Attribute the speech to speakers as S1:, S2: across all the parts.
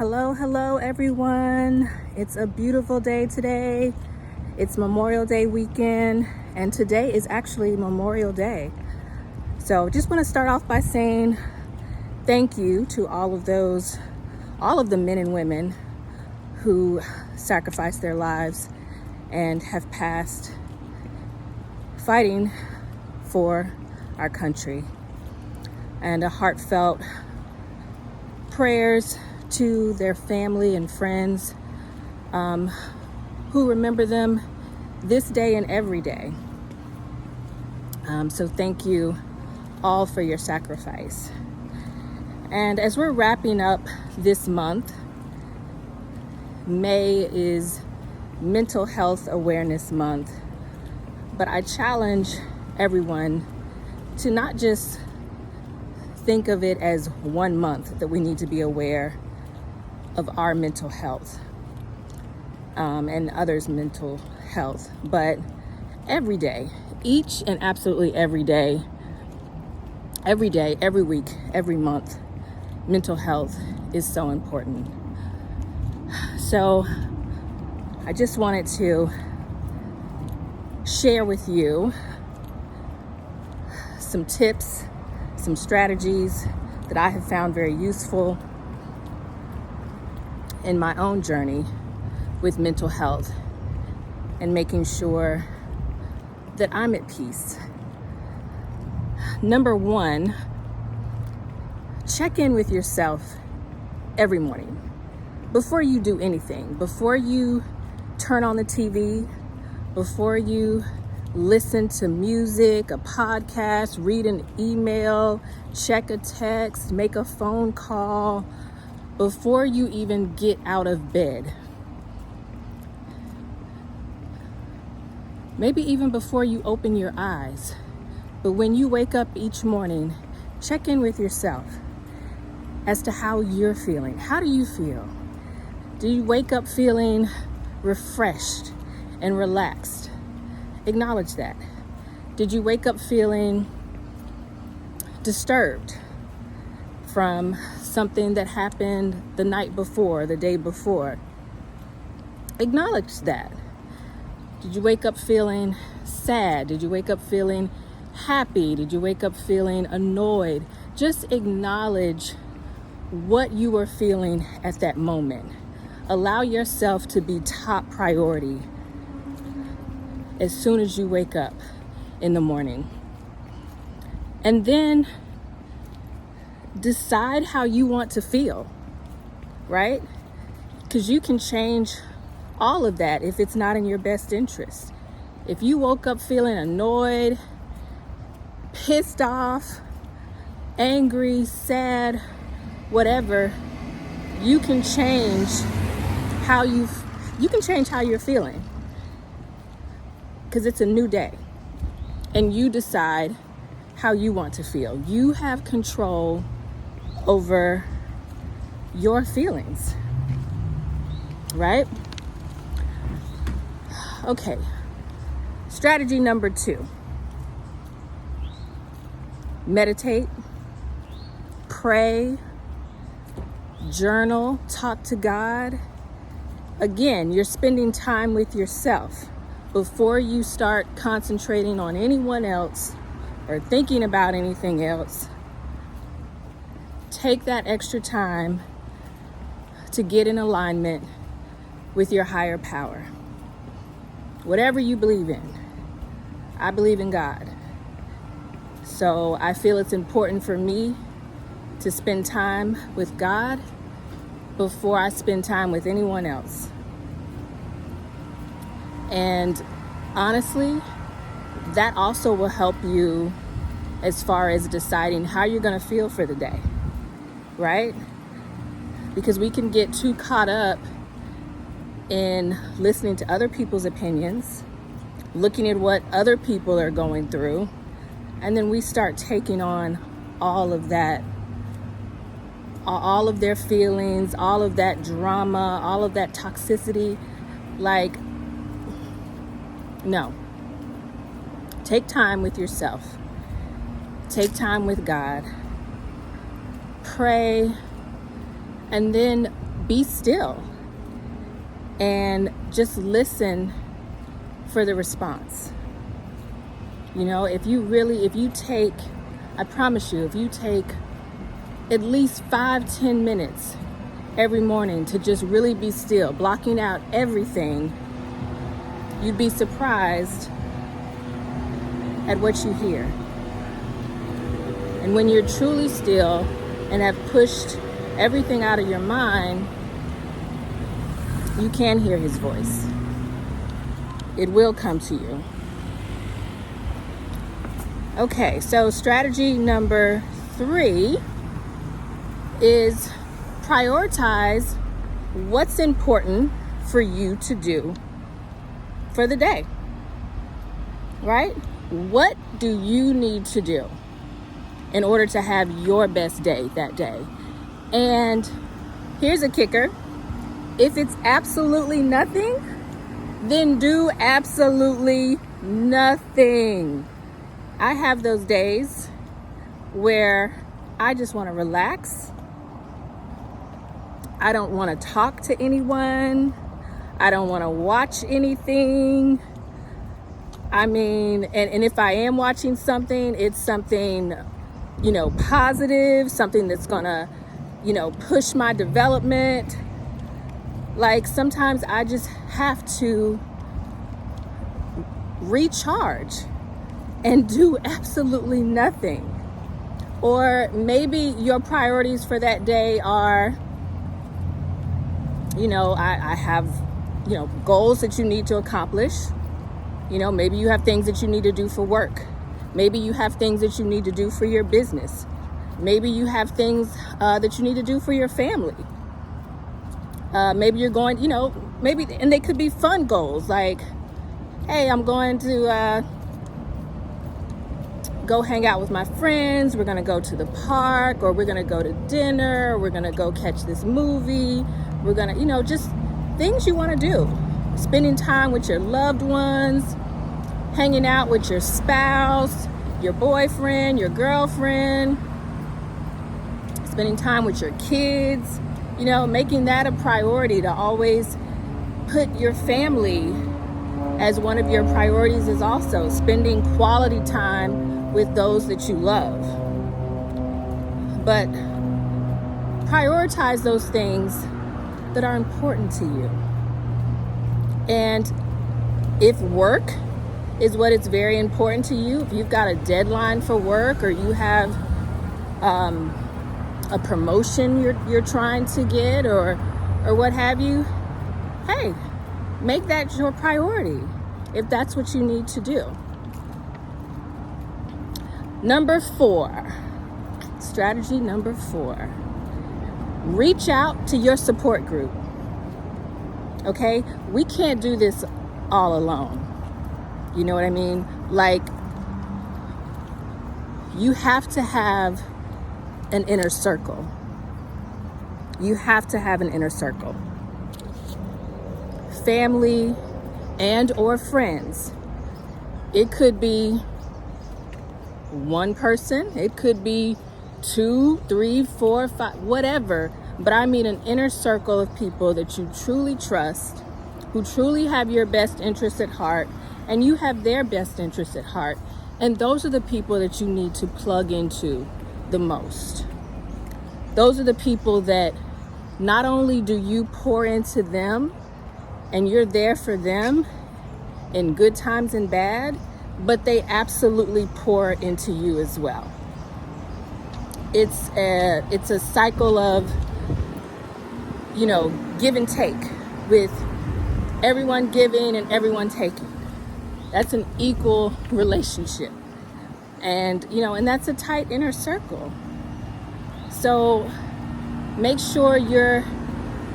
S1: Hello, everyone. It's a beautiful day today. It's Memorial Day weekend, and today is actually Memorial Day. So just want to start off by saying thank you to all of the men and women who sacrificed their lives and have passed fighting for our country. And a heartfelt prayers to their family and friends who remember them this day and every day. So thank you all for your sacrifice. And as we're wrapping up this month, May is Mental Health Awareness Month, but I challenge everyone to not just think of it as 1 month that we need to be aware of our mental health and others' mental health, but every day, each and absolutely every day, every week, every month, mental health is so important. So I just wanted to share with you some tips, some strategies that I have found very useful in my own journey with mental health and making sure that I'm at peace. Number one, check in with yourself every morning before you do anything, before you turn on the TV, before you listen to music, a podcast, read an email, check a text, make a phone call, before you even get out of bed. Maybe even before you open your eyes. But when you wake up each morning, check in with yourself as to how you're feeling. How do you feel? Do you wake up feeling refreshed and relaxed? Acknowledge that. Did you wake up feeling disturbed from something that happened the night before, the day before? Acknowledge that. Did you wake up feeling sad? Did you wake up feeling happy? Did you wake up feeling annoyed? Just acknowledge what you were feeling at that moment. Allow yourself to be top priority as soon as you wake up in the morning. And then decide how you want to feel, right? Because you can change all of that if it's not in your best interest. If you woke up feeling annoyed, pissed off, angry, sad, whatever, you can change how you're feeling. Because it's a new day and you decide how you want to feel. You have control over your feelings, right? Okay, strategy number 2. Meditate, pray, journal, talk to God. Again, you're spending time with yourself before you start concentrating on anyone else or thinking about anything else. Take that extra time to get in alignment with your higher power. Whatever you believe in. I believe in God. So I feel it's important for me to spend time with God before I spend time with anyone else. And honestly, that also will help you as far as deciding how you're going to feel for the day, right? Because we can get too caught up in listening to other people's opinions, looking at what other people are going through, and then we start taking on all of that, all of their feelings, all of that drama, all of that toxicity. Like, no. Take time with yourself. Take time with God. Pray. And then be still and just listen for the response. You know, if you take, I promise you, if you take at least 5-10 minutes every morning to just really be still, blocking out everything, you'd be surprised at what you hear. And when you're truly still and have pushed everything out of your mind, you can hear his voice. It will come to you. Okay, so strategy number 3 is prioritize what's important for you to do for the day, right? What do you need to do in order to have your best day that day? And here's a kicker. If it's absolutely nothing, then do absolutely nothing. I have those days where I just want to relax. I don't want to talk to anyone. I don't want to watch anything. I mean, and if I am watching something, it's something, positive, something that's gonna, push my development. Like sometimes I just have to recharge and do absolutely nothing. Or maybe your priorities for that day are, I have, goals that you need to accomplish. Maybe you have things that you need to do for work. Maybe you have things that you need to do for your business. Maybe you have things that you need to do for your family. Maybe you're going, and they could be fun goals like, hey, I'm going to go hang out with my friends. We're going to go to the park, or we're going to go to dinner, or we're going to go catch this movie. We're going to, just things you want to do. Spending time with your loved ones, hanging out with your spouse, your boyfriend, your girlfriend, spending time with your kids, making that a priority, to always put your family as one of your priorities is also spending quality time with those that you love. But prioritize those things that are important to you. And if work is what is very important to you, if you've got a deadline for work, or you have a promotion you're trying to get, or what have you, hey, make that your priority if that's what you need to do. Strategy number 4, reach out to your support group. Okay, we can't do this all alone. You know what I mean? Like, you have to have an inner circle. You have to have an inner circle. Family and or friends. It could be one person. It could be 2, 3, 4, 5, whatever. But I mean an inner circle of people that you truly trust, who truly have your best interests at heart, and you have their best interests at heart. And those are the people that you need to plug into the most. Those are the people that not only do you pour into them and you're there for them in good times and bad, but they absolutely pour into you as well. It's a cycle of, give and take, with everyone giving and everyone taking. That's an equal relationship. And, and that's a tight inner circle. So make sure you're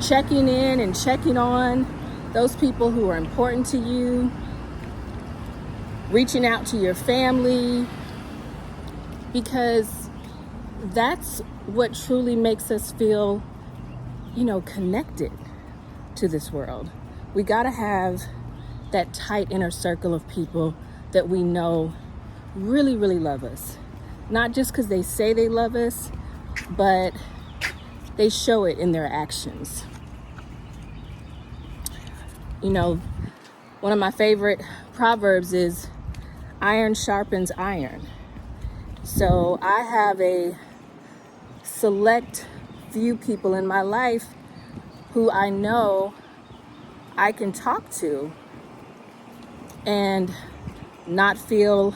S1: checking in and checking on those people who are important to you, reaching out to your family, because that's what truly makes us feel, connected to this world. We got to have that tight inner circle of people that we know really, really love us. Not just because they say they love us, but they show it in their actions. one of my favorite proverbs is iron sharpens iron. So I have a select few people in my life who I know I can talk to and not feel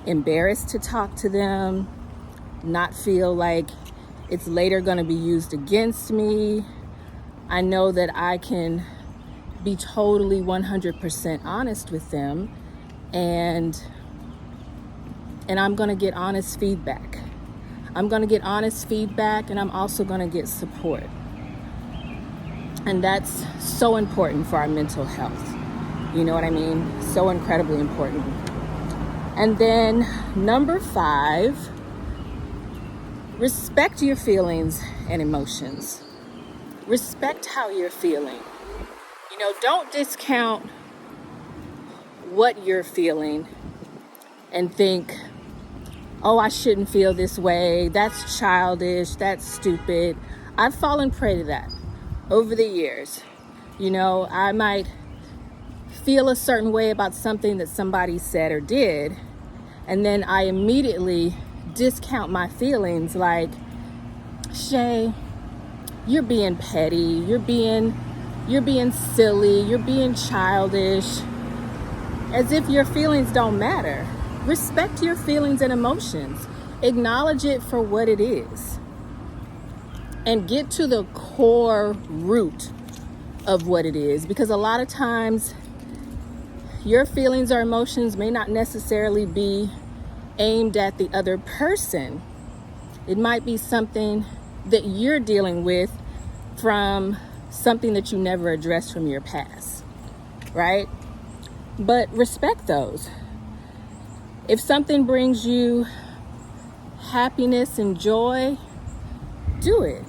S1: embarrassed to talk to them, not feel like it's later going to be used against me. I know that I can be totally 100% honest with them, and I'm going to get honest feedback. I'm going to get honest feedback, and I'm also going to get support. And that's so important for our mental health. You know what I mean? So incredibly important. And then number 5, respect your feelings and emotions. Respect how you're feeling. Don't discount what you're feeling and think, oh, I shouldn't feel this way. That's childish. That's stupid. I've fallen prey to that over the years. I might feel a certain way about something that somebody said or did, and then I immediately discount my feelings like, Shay, you're being petty, you're being silly, you're being childish, as if your feelings don't matter. Respect your feelings and emotions. Acknowledge it for what it is. And get to the core root of what it is. Because a lot of times, your feelings or emotions may not necessarily be aimed at the other person. It might be something that you're dealing with from something that you never addressed from your past, right? But respect those. If something brings you happiness and joy, do it.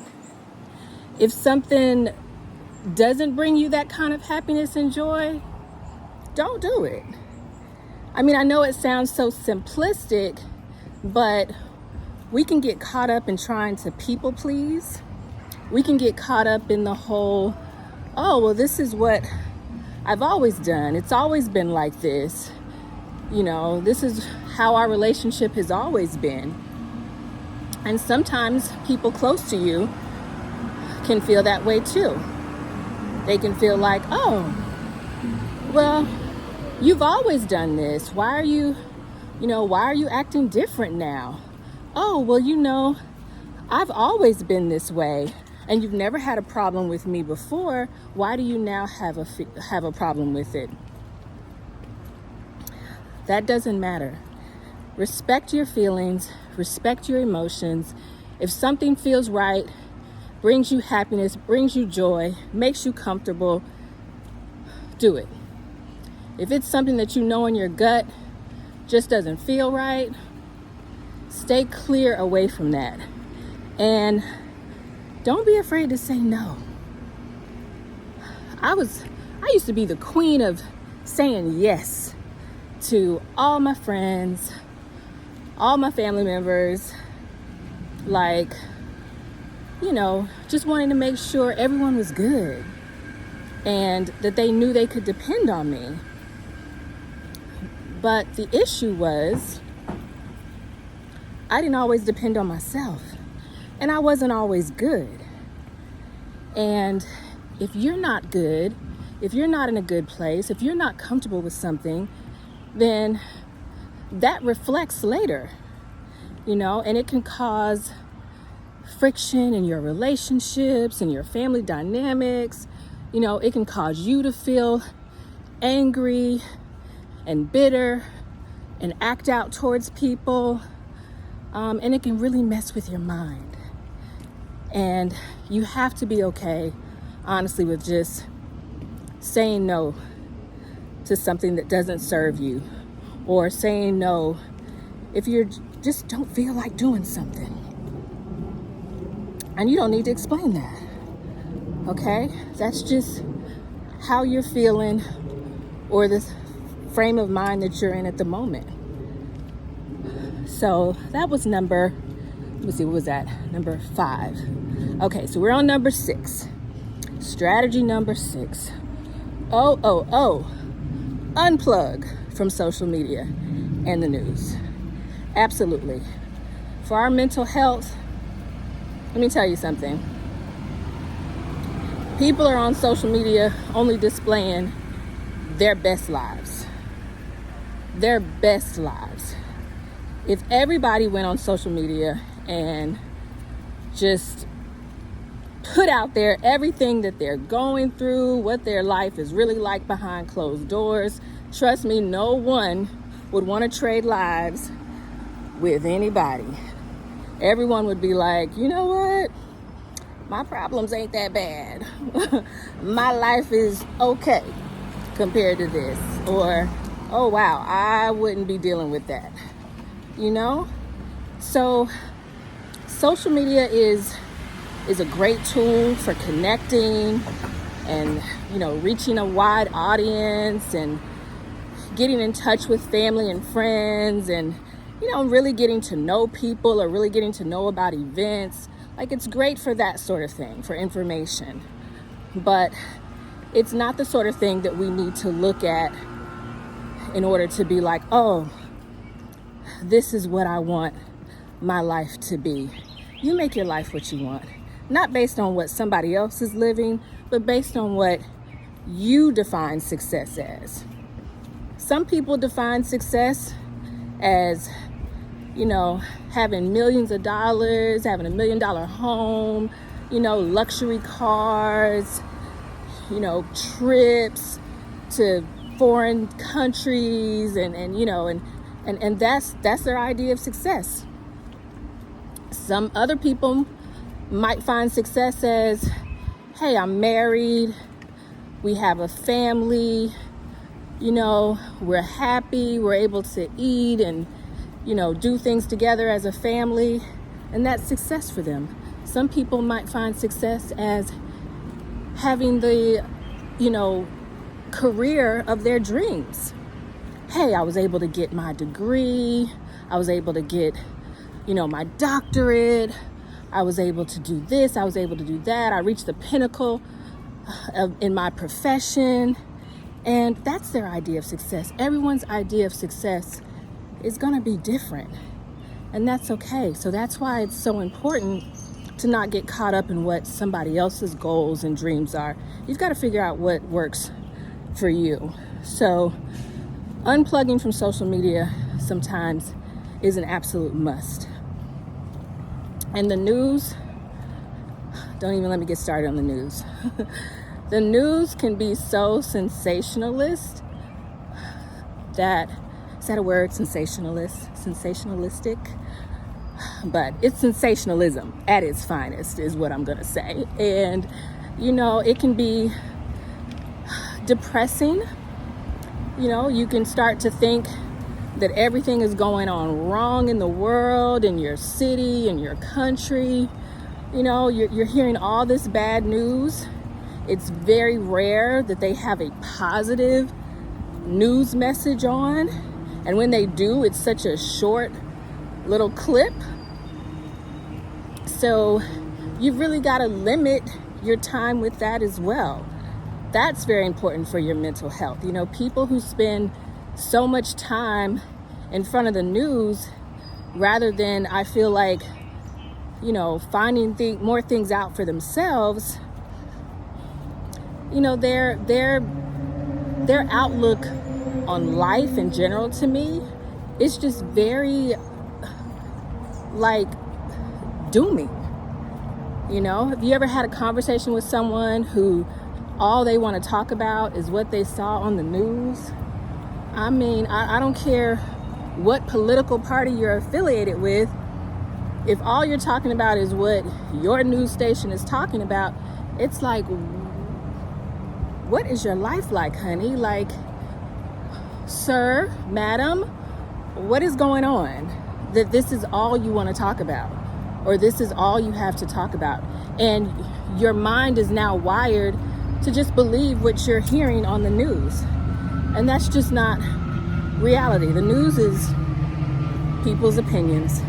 S1: If something doesn't bring you that kind of happiness and joy, don't do it. I know it sounds so simplistic, but we can get caught up in trying to people please. We can get caught up in the whole, oh, well, this is what I've always done. It's always been like this. This is how our relationship has always been. And sometimes people close to you can feel that way too. They can feel like, oh, well, you've always done this. Why are you acting different now? Oh, well, I've always been this way, and you've never had a problem with me before. Why do you now have a problem with it? That doesn't matter. Respect your feelings, respect your emotions. If something feels right, brings you happiness, brings you joy, makes you comfortable, do it. If it's something that you know in your gut just doesn't feel right, stay clear away from that. And don't be afraid to say no. I used to be the queen of saying yes to all my friends, all my family members, just wanting to make sure everyone was good and that they knew they could depend on me. But the issue was, I didn't always depend on myself, and I wasn't always good. And if you're not good, if you're not in a good place, if you're not comfortable with something, then that reflects later, and it can cause friction in your relationships and your family dynamics. It can cause you to feel angry and bitter and act out towards people. And it can really mess with your mind. And you have to be okay, honestly, with just saying no to something that doesn't serve you, or saying no if you just don't feel like doing something. And you don't need to explain that, okay? That's just how you're feeling, or the frame of mind that you're in at the moment. So that was number 5. Okay, so we're on number 6. Strategy number 6. Unplug from social media and the news. Absolutely. For our mental health, let me tell you something. People are on social media only displaying their best lives. Their best lives. If everybody went on social media and just put out there everything that they're going through, what their life is really like behind closed doors, trust me, no one would want to trade lives with anybody. Everyone would be like, you know what? My problems ain't that bad. My life is okay compared to this. Or, oh wow, I wouldn't be dealing with that. You know? So social media is a great tool for connecting and, reaching a wide audience and getting in touch with family and friends and, really getting to know people or really getting to know about events. Like, it's great for that sort of thing, for information. But it's not the sort of thing that we need to look at in order to be like, oh, this is what I want my life to be. You make your life what you want. Not based on what somebody else is living, but based on what you define success as. Some people define success as, having millions of dollars, having $1 million home, luxury cars, trips to foreign countries, and that's their idea of success. Some other people might find success as, hey, I'm married, we have a family, we're happy, we're able to eat and, do things together as a family, and that's success for them. Some people might find success as having the, career of their dreams. Hey, I was able to get my degree, I was able to get, my doctorate, I was able to do this, I was able to do that, I reached the pinnacle in my profession, and that's their idea of success. Everyone's idea of success is going to be different, and that's okay. So that's why it's so important to not get caught up in what somebody else's goals and dreams are. You've got to figure out what works for you. So unplugging from social media sometimes is an absolute must. And the news, don't even let me get started on the news. The news can be so sensationalist that, is that a word? Sensationalistic? But it's sensationalism at its finest is what I'm going to say. And, it can be depressing. You can start to think that everything is going on wrong in the world, in your city, in your country. You're hearing all this bad news. It's very rare that they have a positive news message on. And when they do, it's such a short little clip. So you've really got to limit your time with that as well. That's very important for your mental health. People who spend so much time in front of the news rather than, I feel like, finding more things out for themselves, their outlook on life in general, to me, is just very dooming. Have you ever had a conversation with someone who all they want to talk about is what they saw on the news? I mean, I don't care what political party you're affiliated with. If all you're talking about is what your news station is talking about, it's like, what is your life like, honey? Like, sir, madam, what is going on that this is all you want to talk about, or this is all you have to talk about? And your mind is now wired to just believe what you're hearing on the news. And that's just not reality. The news is people's opinions.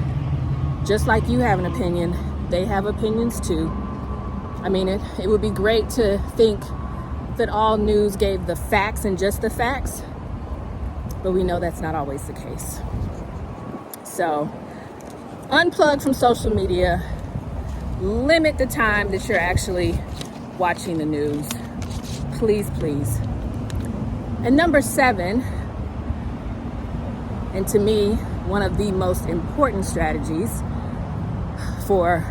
S1: Just like you have an opinion, they have opinions too. I mean, it would be great to think that all news gave the facts and just the facts, but we know that's not always the case. So unplug from social media, limit the time that you're actually watching the news. Please, please. And number 7, and to me, one of the most important strategies for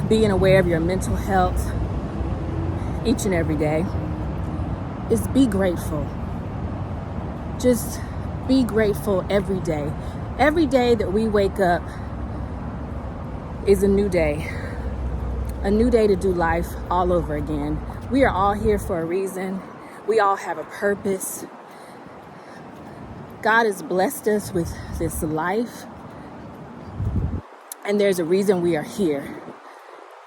S1: being aware of your mental health each and every day is be grateful. Just be grateful every day. Every day that we wake up is a new day to do life all over again. We are all here for a reason. We all have a purpose. God has blessed us with this life, and there's a reason we are here.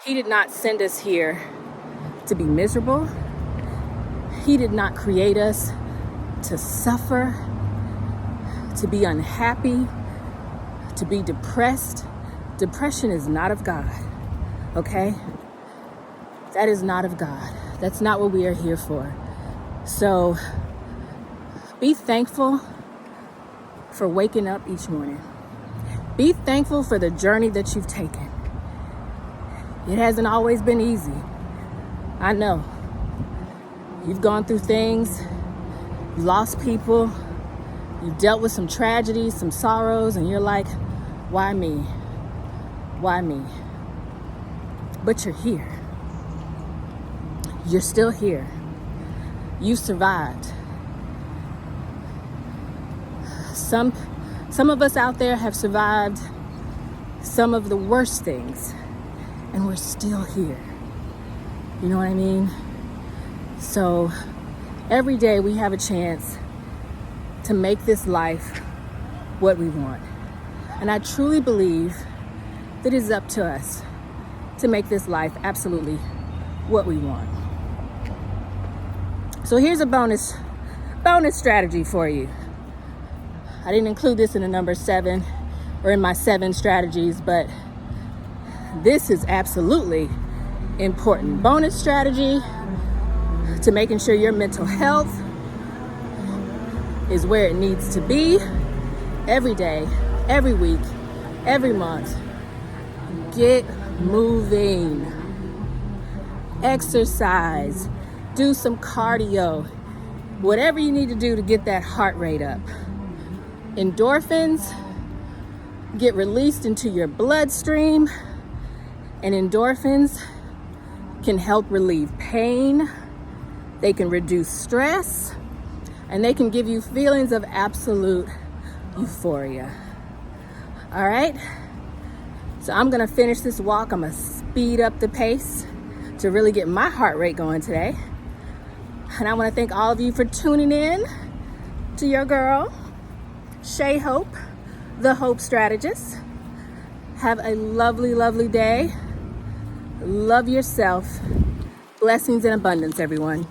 S1: He did not send us here to be miserable. He did not create us to suffer, to be unhappy, to be depressed. Depression is not of God, okay? That is not of God. That's not what we are here for. So be thankful for waking up each morning. Be thankful for the journey that you've taken. It hasn't always been easy. I know. You've gone through things, you lost people, you've dealt with some tragedies, some sorrows, and you're like, why me? Why me? But you're here. You're still here. You survived. Some of us out there have survived some of the worst things, and we're still here. You know what I mean? So every day we have a chance to make this life what we want. And I truly believe that it is up to us to make this life absolutely what we want. So here's a bonus strategy for you. I didn't include this in the number 7 or in my 7 strategies, but this is absolutely important. Bonus strategy to making sure your mental health is where it needs to be every day, every week, every month. Get moving. Exercise. Do some cardio. Whatever you need to do to get that heart rate up. Endorphins get released into your bloodstream, and endorphins can help relieve pain. They can reduce stress, and they can give you feelings of absolute euphoria. All right? So I'm gonna finish this walk. I'm gonna speed up the pace to really get my heart rate going today. And I wanna thank all of you for tuning in to your girl, Shay Hope, the Hope Strategist. Have a lovely, lovely day. Love yourself. Blessings and abundance, everyone.